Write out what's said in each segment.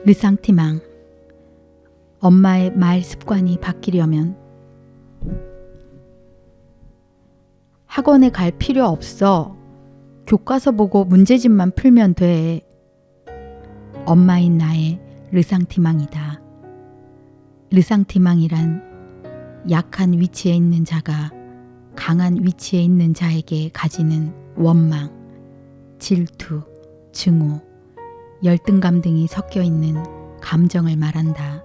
르상티망. 엄마의 말 습관이 바뀌려면 학원에 갈 필요 없어. 교과서 보고 문제집만 풀면 돼. 엄마인 나의 르상티망이다. 르상티망이란 약한 위치에 있는 자가 강한 위치에 있는 자에게 가지는 원망, 질투, 증오, 열등감 등이 섞여 있는 감정을 말한다.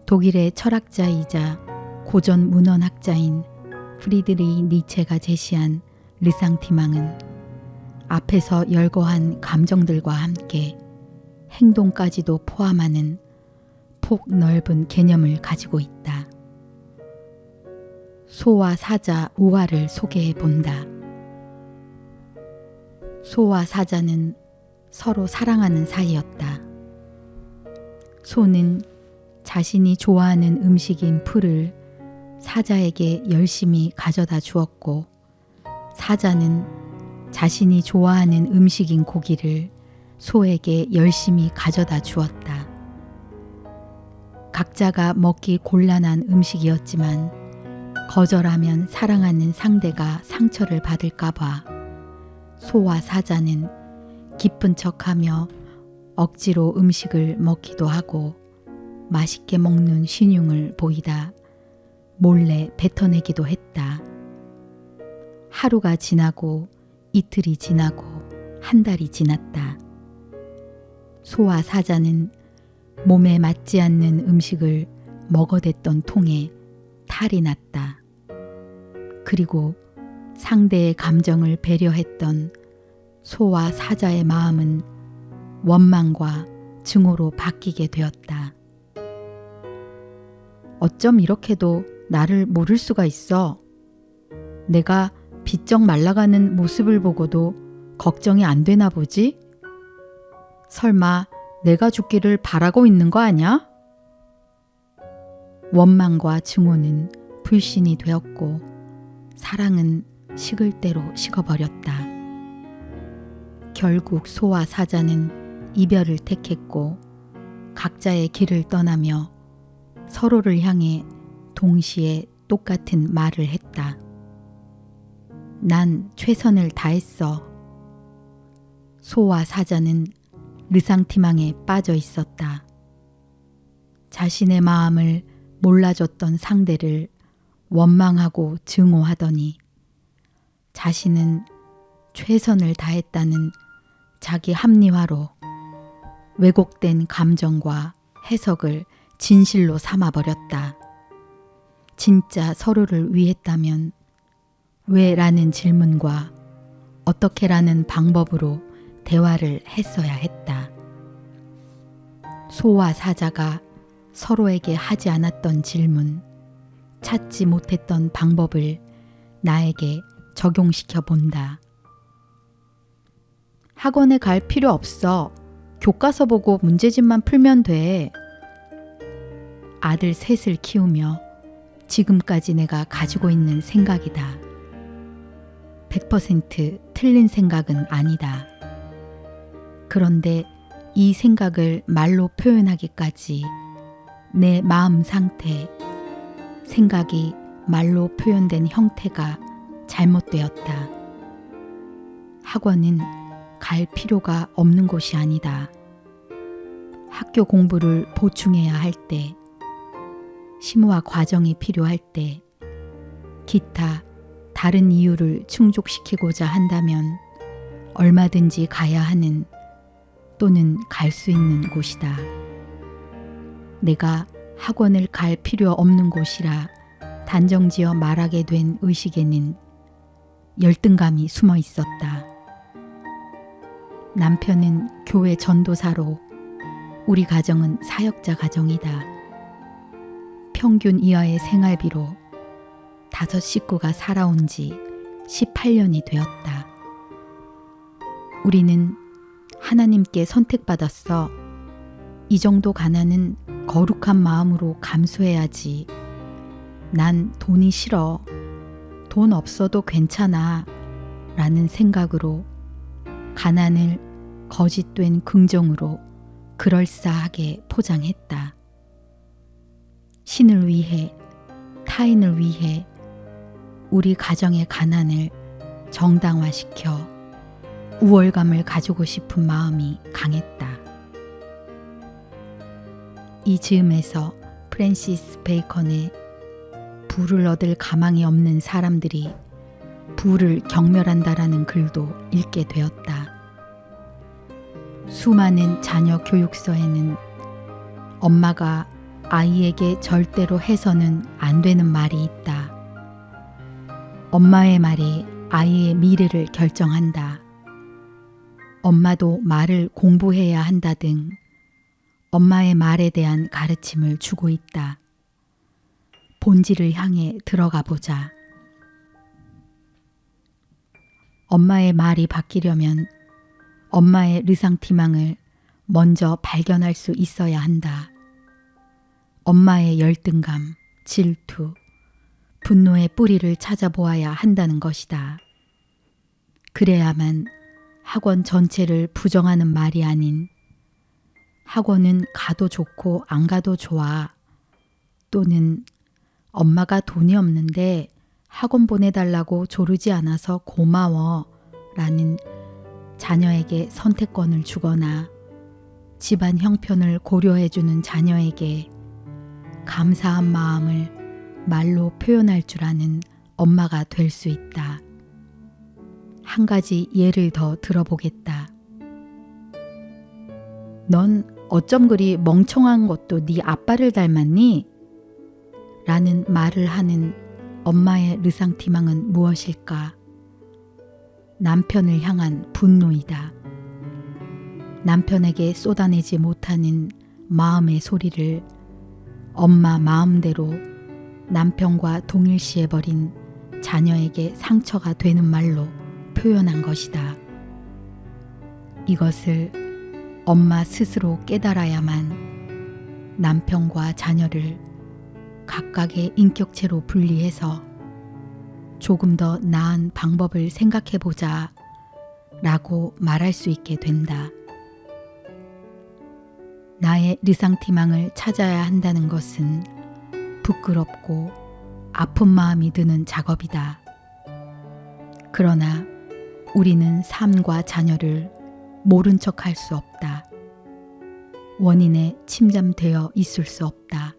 독일의 철학자이자 고전 문헌학자인 프리드리히 니체가 제시한 르상티망은 앞에서 열거한 감정들과 함께 행동까지도 포함하는 폭 넓은 개념을 가지고 있다. 소와 사자 우화를 소개해 본다. 소와 사자는 서로 사랑하는 사이였다. 소는 자신이 좋아하는 음식인 풀을 사자에게 열심히 가져다 주었고, 사자는 자신이 좋아하는 음식인 고기를 소에게 열심히 가져다 주었다. 각자가 먹기 곤란한 음식이었지만 거절하면 사랑하는 상대가 상처를 받을까봐 소와 사자는 기쁜 척하며 억지로 음식을 먹기도 하고 맛있게 먹는 신용을 보이다 몰래 뱉어내기도 했다. 하루가 지나고 이틀이 지나고 한 달이 지났다. 소와 사자는 몸에 맞지 않는 음식을 먹어댔던 통에 탈이 났다. 그리고 상대의 감정을 배려했던 소와 사자의 마음은 원망과 증오로 바뀌게 되었다. 어쩜 이렇게도 나를 모를 수가 있어. 내가 비쩍 말라가는 모습을 보고도 걱정이 안 되나 보지? 설마 내가 죽기를 바라고 있는 거 아냐? 원망과 증오는 불신이 되었고 사랑은 식을 대로 식어버렸다. 결국 소와 사자는 이별을 택했고 각자의 길을 떠나며 서로를 향해 동시에 똑같은 말을 했다. 난 최선을 다했어. 소와 사자는 르상티망에 빠져 있었다. 자신의 마음을 몰라줬던 상대를 원망하고 증오하더니 자신은 최선을 다했다는 자기 합리화로 왜곡된 감정과 해석을 진실로 삼아버렸다. 진짜 서로를 위했다면 왜 라는 질문과 어떻게 라는 방법으로 대화를 했어야 했다. 소와 사자가 서로에게 하지 않았던 질문, 찾지 못했던 방법을 나에게 적용시켜 본다. 학원에 갈 필요 없어. 교과서 보고 문제집만 풀면 돼. 아들 셋을 키우며 지금까지 내가 가지고 있는 생각이다. 100% 틀린 생각은 아니다. 그런데 이 생각을 말로 표현하기까지 내 마음 상태, 생각이 말로 표현된 형태가 잘못되었다. 학원은 갈 필요가 없는 곳이 아니다. 학교 공부를 보충해야 할 때, 심화 과정이 필요할 때, 기타 다른 이유를 충족시키고자 한다면 얼마든지 가야 하는 또는 갈 수 있는 곳이다. 내가 학원을 갈 필요 없는 곳이라 단정지어 말하게 된 의식에는 열등감이 숨어 있었다. 남편은 교회 전도사로 우리 가정은 사역자 가정이다. 평균 이하의 생활비로 5 식구가 살아온 지 18년이 되었다. 우리는 하나님께 선택받았어. 이 정도 가난은 거룩한 마음으로 감수해야지. 난 돈이 싫어. 돈 없어도 괜찮아. 라는 생각으로 가난을 거짓된 긍정으로 그럴싸하게 포장했다. 신을 위해, 타인을 위해 우리 가정의 가난을 정당화시켜 우월감을 가지고 싶은 마음이 강했다. 이 즈음에서 프랜시스 베이컨의 부를 얻을 가망이 없는 사람들이 부를 경멸한다라는 글도 읽게 되었다. 수많은 자녀 교육서에는 엄마가 아이에게 절대로 해서는 안 되는 말이 있다. 엄마의 말이 아이의 미래를 결정한다. 엄마도 말을 공부해야 한다 등 엄마의 말에 대한 가르침을 주고 있다. 본질을 향해 들어가 보자. 엄마의 말이 바뀌려면 엄마의 르상티망을 먼저 발견할 수 있어야 한다. 엄마의 열등감, 질투, 분노의 뿌리를 찾아보아야 한다는 것이다. 그래야만 학원 전체를 부정하는 말이 아닌 학원은 가도 좋고 안 가도 좋아, 또는 엄마가 돈이 없는데 학원 보내달라고 조르지 않아서 고마워 라는 자녀에게 선택권을 주거나 집안 형편을 고려해주는 자녀에게 감사한 마음을 말로 표현할 줄 아는 엄마가 될 수 있다. 한 가지 예를 더 들어보겠다. 넌 어쩜 그리 멍청한 것도 네 아빠를 닮았니? 라는 말을 하는 엄마의 르상티망은 무엇일까? 남편을 향한 분노이다. 남편에게 쏟아내지 못하는 마음의 소리를 엄마 마음대로 남편과 동일시해버린 자녀에게 상처가 되는 말로 표현한 것이다. 이것을 엄마 스스로 깨달아야만 남편과 자녀를 각각의 인격체로 분리해서 조금 더 나은 방법을 생각해보자 라고 말할 수 있게 된다. 나의 르상티망을 찾아야 한다는 것은 부끄럽고 아픈 마음이 드는 작업이다. 그러나 우리는 삶과 자녀를 모른 척 할 수 없다. 원인에 침잠되어 있을 수 없다.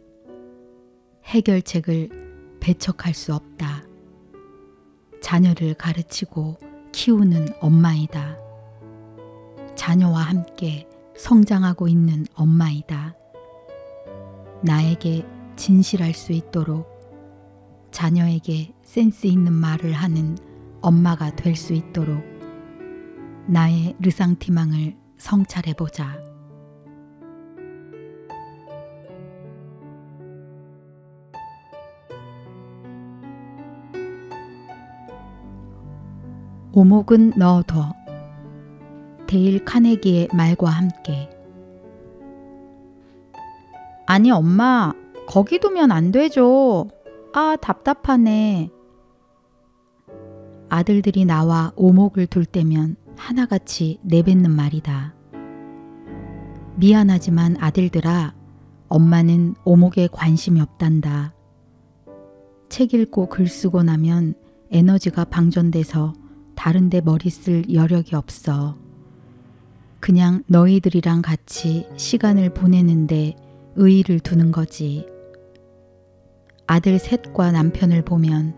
해결책을 배척할 수 없다. 자녀를 가르치고 키우는 엄마이다. 자녀와 함께 성장하고 있는 엄마이다. 나에게 진실할 수 있도록 자녀에게 센스 있는 말을 하는 엄마가 될 수 있도록 나의 르상티망을 성찰해보자. 오목은 넣어둬. 데일 카네기의 말과 함께. 아니 엄마, 거기 두면 안 되죠. 아, 답답하네. 아들들이 나와 오목을 둘 때면 하나같이 내뱉는 말이다. 미안하지만 아들들아, 엄마는 오목에 관심이 없단다. 책 읽고 글 쓰고 나면 에너지가 방전돼서 다른 데 머리 쓸 여력이 없어. 그냥 너희들이랑 같이 시간을 보내는데 의의를 두는 거지. 아들 셋과 남편을 보면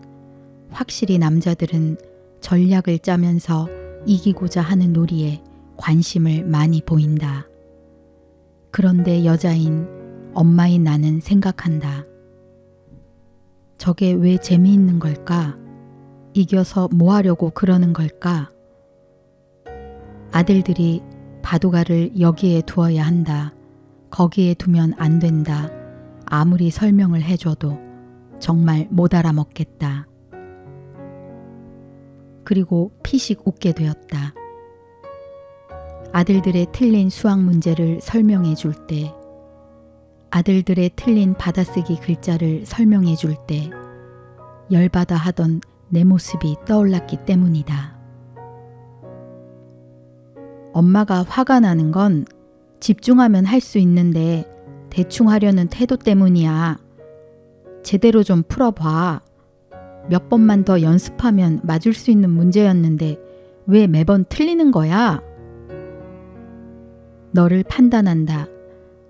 확실히 남자들은 전략을 짜면서 이기고자 하는 놀이에 관심을 많이 보인다. 그런데 여자인 엄마인 나는 생각한다. 저게 왜 재미있는 걸까? 이겨서 뭐 하려고 그러는 걸까? 아들들이 바둑알을 여기에 두어야 한다. 거기에 두면 안 된다. 아무리 설명을 해줘도 정말 못 알아먹겠다. 그리고 피식 웃게 되었다. 아들들의 틀린 수학 문제를 설명해 줄 때, 아들들의 틀린 받아쓰기 글자를 설명해 줄 때 열받아 하던 내 모습이 떠올랐기 때문이다. 엄마가 화가 나는 건 집중하면 할 수 있는데 대충 하려는 태도 때문이야. 제대로 좀 풀어봐. 몇 번만 더 연습하면 맞을 수 있는 문제였는데 왜 매번 틀리는 거야? 너를 판단한다.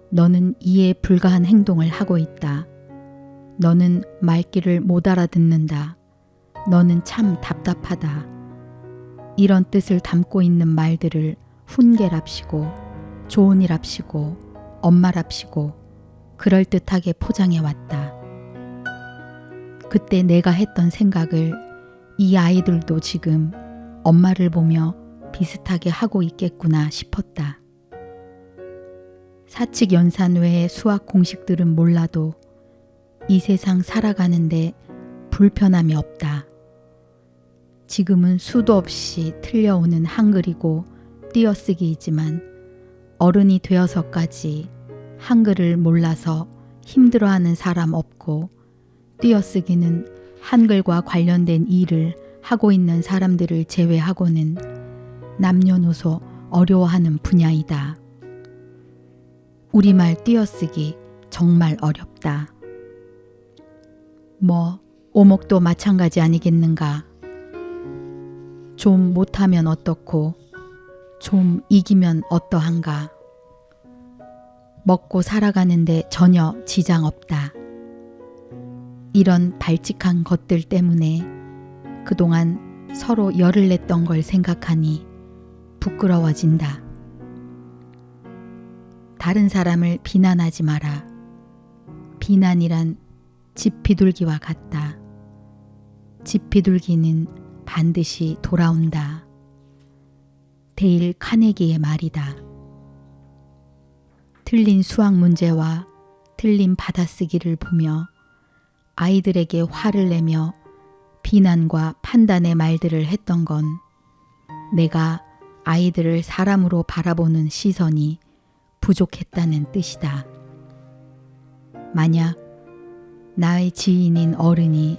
너는 이해 불가한 행동을 하고 있다. 너는 말귀를 못 알아듣는다. 너는 참 답답하다. 이런 뜻을 담고 있는 말들을 훈계랍시고 조언이랍시고 엄마랍시고 그럴듯하게 포장해 왔다. 그때 내가 했던 생각을 이 아이들도 지금 엄마를 보며 비슷하게 하고 있겠구나 싶었다. 사칙 연산 외의 수학 공식들은 몰라도 이 세상 살아가는데 불편함이 없다. 지금은 수도 없이 틀려오는 한글이고 띄어쓰기이지만 어른이 되어서까지 한글을 몰라서 힘들어하는 사람 없고 띄어쓰기는 한글과 관련된 일을 하고 있는 사람들을 제외하고는 남녀노소 어려워하는 분야이다. 우리말 띄어쓰기 정말 어렵다. 뭐 오목도 마찬가지 아니겠는가. 좀 못하면 어떻고 좀 이기면 어떠한가. 먹고 살아가는데 전혀 지장 없다. 이런 발칙한 것들 때문에 그동안 서로 열을 냈던 걸 생각하니 부끄러워진다. 다른 사람을 비난하지 마라. 비난이란 집 비둘기와 같다. 집 비둘기는 반드시 돌아온다. 데일 카네기의 말이다. 틀린 수학 문제와 틀린 받아쓰기를 보며 아이들에게 화를 내며 비난과 판단의 말들을 했던 건 내가 아이들을 사람으로 바라보는 시선이 부족했다는 뜻이다. 만약 나의 지인인 어른이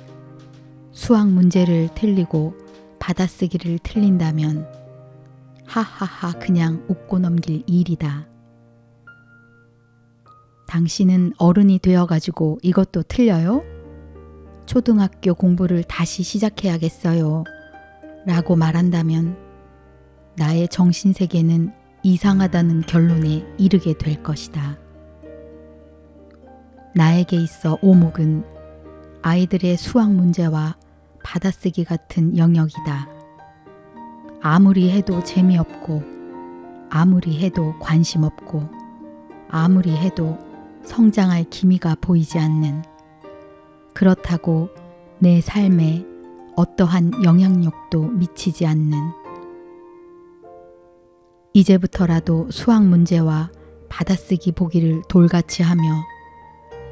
수학 문제를 틀리고 받아쓰기를 틀린다면 하하하 그냥 웃고 넘길 일이다. 당신은 어른이 되어가지고 이것도 틀려요? 초등학교 공부를 다시 시작해야겠어요. 라고 말한다면 나의 정신세계는 이상하다는 결론에 이르게 될 것이다. 나에게 있어 오목은 아이들의 수학 문제와 받아쓰기 같은 영역이다. 아무리 해도 재미없고 아무리 해도 관심 없고 아무리 해도 성장할 기미가 보이지 않는, 그렇다고 내 삶에 어떠한 영향력도 미치지 않는, 이제부터라도 수학 문제와 받아쓰기 보기를 돌같이 하며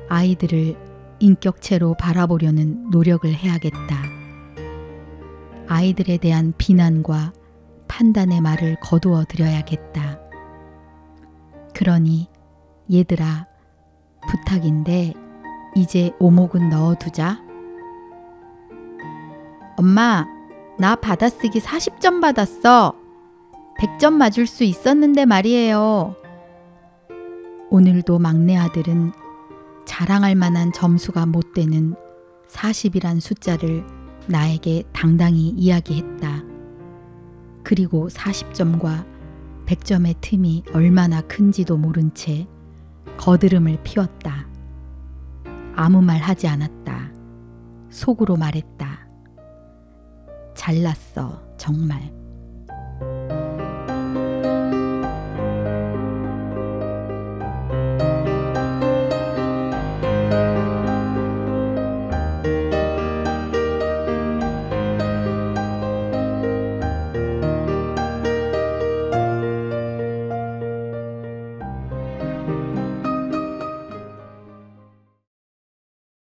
아이들을 인격체로 바라보려는 노력을 해야겠다. 아이들에 대한 비난과 판단의 말을 거두어 드려야겠다. 그러니 얘들아, 부탁인데 이제 오목은 넣어두자. 엄마, 나 받아쓰기 40점 받았어. 100점 맞을 수 있었는데 말이에요. 오늘도 막내 아들은 자랑할 만한 점수가 못 되는 40이란 숫자를 나에게 당당히 이야기했다. 그리고 40점과 100점의 틈이 얼마나 큰지도 모른 채 거드름을 피웠다. 아무 말 하지 않았다. 속으로 말했다. 잘났어, 정말.